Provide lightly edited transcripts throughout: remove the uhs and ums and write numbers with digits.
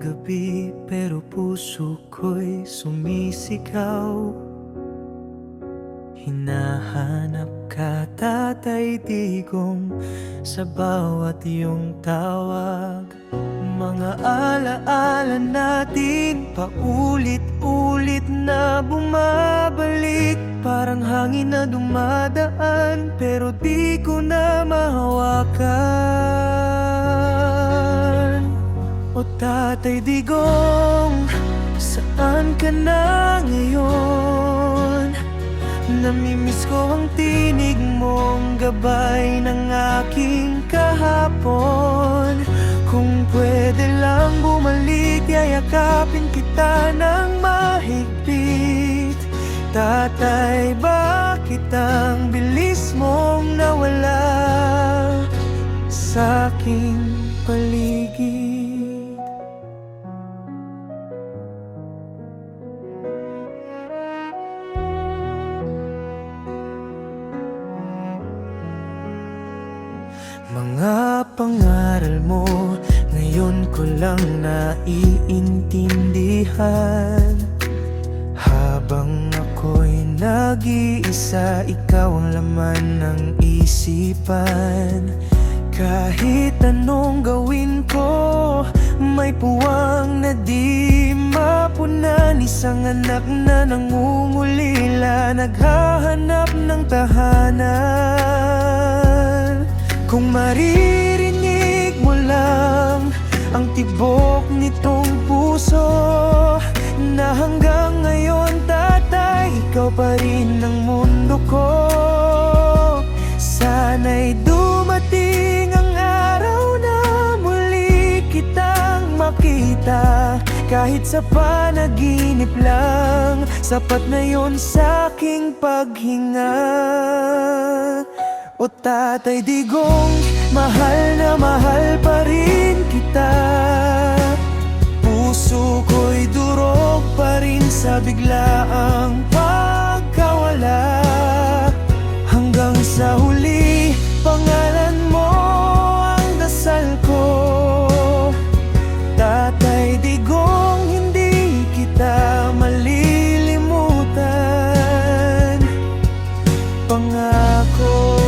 gabi pero puso ko'y sumisigaw. Hinahanap ka, Tatay Digong, sa bawat iyong tawag. Mga alaala natin paulit-ulit na bumabalik, parang hangin na dumadaan pero di ko na mahawakan. O Tatay Digong, saan ka na ngayon? Namimiss ko ang tinig mong gabay ng aking kahapon. Kung pwede lang bumalik, yayakapin kita ng mahigpit. Tatay, bakit ang bilis mong nawala sa aking paligid? Mga pangaral mo, ngayon ko lang naiintindihan. Habang ako'y nag-iisa, ikaw ang laman ng isipan. Kahit anong gawin ko, may puwang na di mapunan. Isang anak na nangungulila, naghahanap ng tahanan. Kung maririnig mo lang ang tibok nitong puso, na hanggang ngayon, Tatay, ikaw pa rin ang mundo ko. Sana'y dumating ang araw na muli kitang makita. Kahit sa panaginip lang, sapat na yun sa'king paghinga. O Tatay Digong, mahal na mahal pa rin kita. Puso ko'y durog pa rin sa biglaang pagkawala. Hanggang sa huli, pangalan mo ang dasal ko. Tatay Digong, hindi kita malilimutan. Pangako.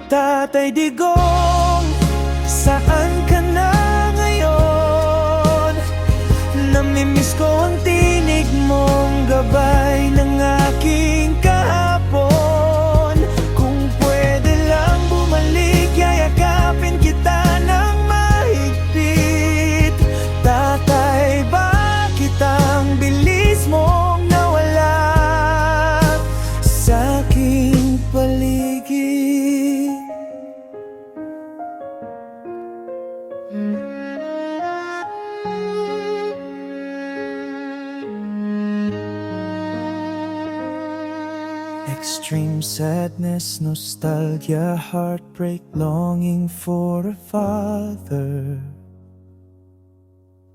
Tatay Digong, saan ka na ngayon? Namimiss ko ang tinig mong gabay ng aking kahapon. Kung pwede lang bumalik, yayakapin kita ng mahigpit. Tatay, bakit ang bilis mong nawala sa aking paligid? Extreme sadness, nostalgia, heartbreak, longing for a father.